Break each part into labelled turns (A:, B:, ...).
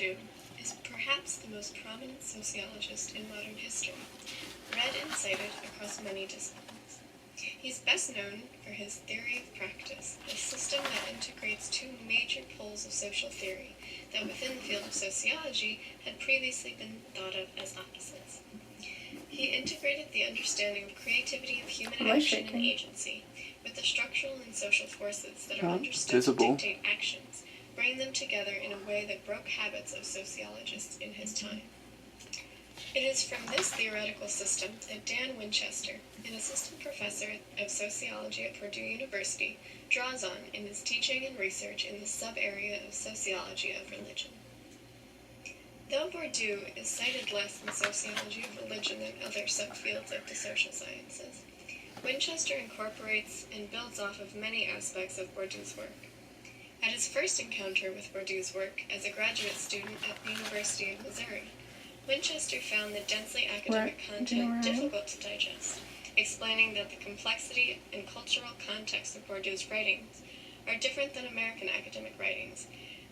A: Bourdieu is perhaps the most prominent sociologist in modern history, read and cited across many disciplines. He's best known for his theory of practice, a system that integrates two major poles of social theory that within the field of sociology had previously been thought of as opposites. He integrated the understanding of creativity of human action and agency with the structural and social forces that are understood to dictate actions, bringing them together in a way that broke habits of sociologists in his time. It is from this theoretical system that Dan Winchester, an assistant professor of sociology at Purdue University, draws on in his teaching and research in the sub-area of sociology of religion. Though Bourdieu is cited less in sociology of religion than other subfields of the social sciences, Winchester incorporates and builds off of many aspects of Bourdieu's work. At his first encounter with Bourdieu's work as a graduate student at the University of Missouri, Winchester found the densely academic content difficult to digest, explaining that the complexity and cultural context of Bourdieu's writings are different than American academic writings,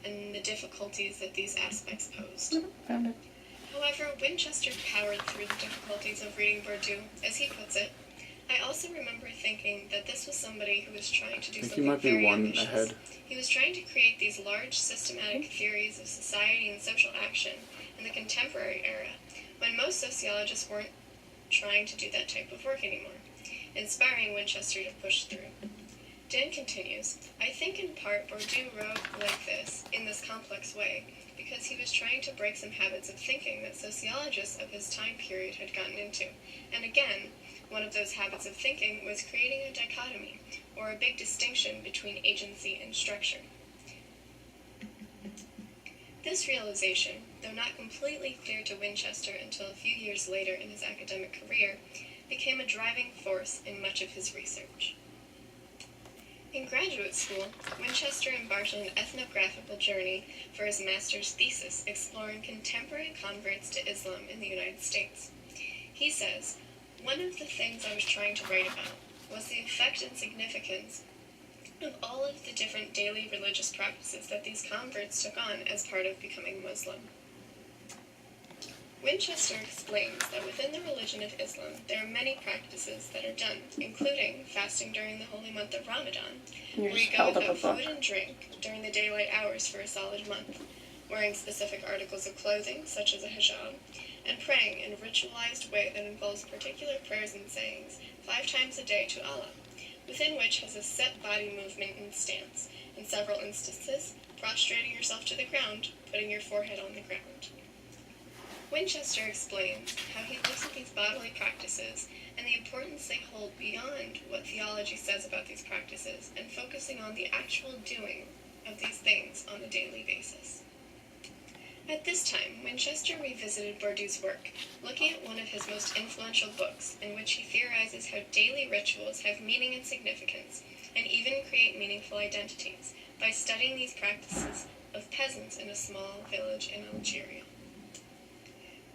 A: and the difficulties that these aspects posed. However, Winchester powered through the difficulties of reading Bourdieu, as he puts it. I also remember thinking that this was somebody who was trying to do something very ambitious. He was trying to create these large systematic theories of society and social action in the contemporary era, when most sociologists weren't trying to do that type of work anymore, inspiring Winchester to push through. Dan continues, I think in part Bourdieu wrote like this, in this complex way, because he was trying to break some habits of thinking that sociologists of his time period had gotten into. And again, one of those habits of thinking was creating a dichotomy, or a big distinction between agency and structure. This realization, though not completely clear to Winchester until a few years later in his academic career, became a driving force in much of his research. In graduate school, Winchester embarked on an ethnographical journey for his master's thesis exploring contemporary converts to Islam in the United States. He says, one of the things I was trying to write about was the effect and significance of all of the different daily religious practices that these converts took on as part of becoming Muslim. Winchester explains that within the religion of Islam, there are many practices that are done, including fasting during the holy month of Ramadan, where you go without food and drink during the daylight hours for a solid month, wearing specific articles of clothing, such as a hijab, and praying in a ritualized way that involves particular prayers and sayings 5 times a day to Allah, within which has a set body movement and stance, in several instances, prostrating yourself to the ground, putting your forehead on the ground. Winchester explains how he looks at these bodily practices and the importance they hold beyond what theology says about these practices and focusing on the actual doing of these things on a daily basis. At this time, Winchester revisited Bourdieu's work, looking at one of his most influential books, in which he theorizes how daily rituals have meaning and significance, and even create meaningful identities, by studying these practices of peasants in a small village in Algeria.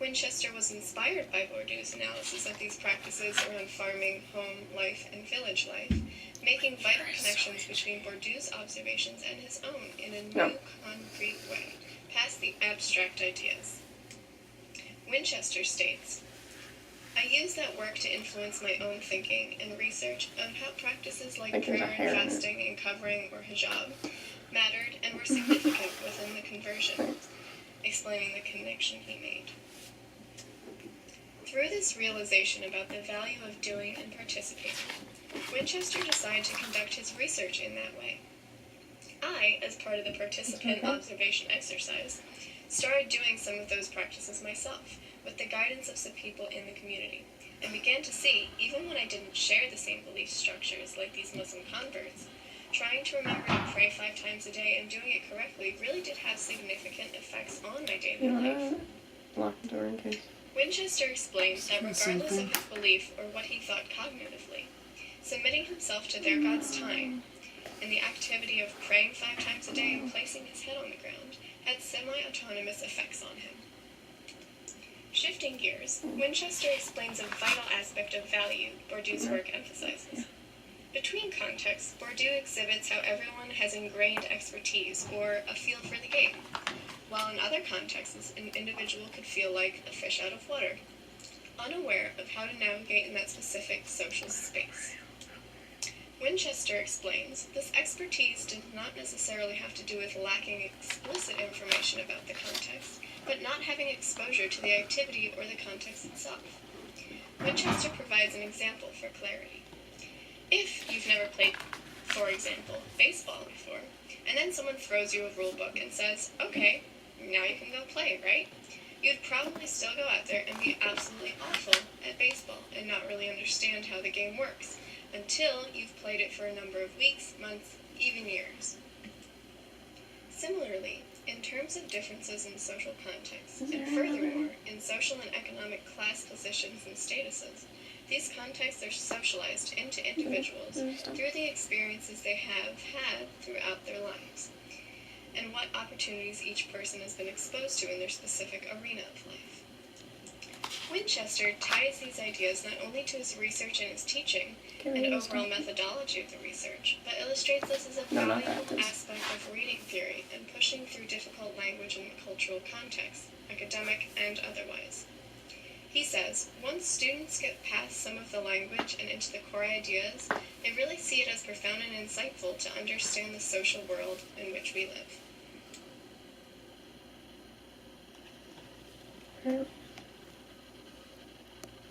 A: Winchester was inspired by Bourdieu's analysis of these practices around farming, home life, and village life, making vital connections between Bourdieu's observations and his own in a new, concrete way, past the abstract ideas. Winchester states, I use that work to influence my own thinking and research on how practices like prayer and fasting and covering or hijab mattered and were significant within the conversion, explaining the connection he made. Through this realization about the value of doing and participating, Winchester decided to conduct his research in that way. I, as part of the participant observation exercise, started doing some of those practices myself, with the guidance of some people in the community, and began to see, even when I didn't share the same belief structures like these Muslim converts, trying to remember to pray 5 times a day and doing it correctly really did have significant effects on my daily life.
B: Lock the door in case.
A: Winchester explains that regardless of his belief or what he thought cognitively, submitting himself to their God's time and the activity of praying 5 times a day and placing his head on the ground had semi-autonomous effects on him. Shifting gears, Winchester explains a vital aspect of value Bourdieu's work emphasizes. Between contexts, Bourdieu exhibits how everyone has ingrained expertise or a feel for the game. while in other contexts, an individual could feel like a fish out of water, unaware of how to navigate in that specific social space. Winchester explains, this expertise does not necessarily have to do with lacking explicit information about the context, but not having exposure to the activity or the context itself. Winchester provides an example for clarity. If you've never played, for example, baseball before, and then someone throws you a rule book and says, okay, now you can go play, right? You'd probably still go out there and be absolutely awful at baseball and not really understand how the game works, until you've played it for a number of weeks, months, even years. Similarly, in terms of differences in social contexts, and furthermore, in social and economic class positions and statuses, these contexts are socialized into individuals through the experiences they have had throughout their lives, and what opportunities each person has been exposed to in their specific arena of life. Winchester ties these ideas not only to his research and his teaching, and overall methodology of the research, but illustrates this as a valuable aspect of reading theory and pushing through difficult language and cultural contexts, academic and otherwise. He says, once students get past some of the language and into the core ideas, they really see it as profound and insightful to understand the social world in which we live.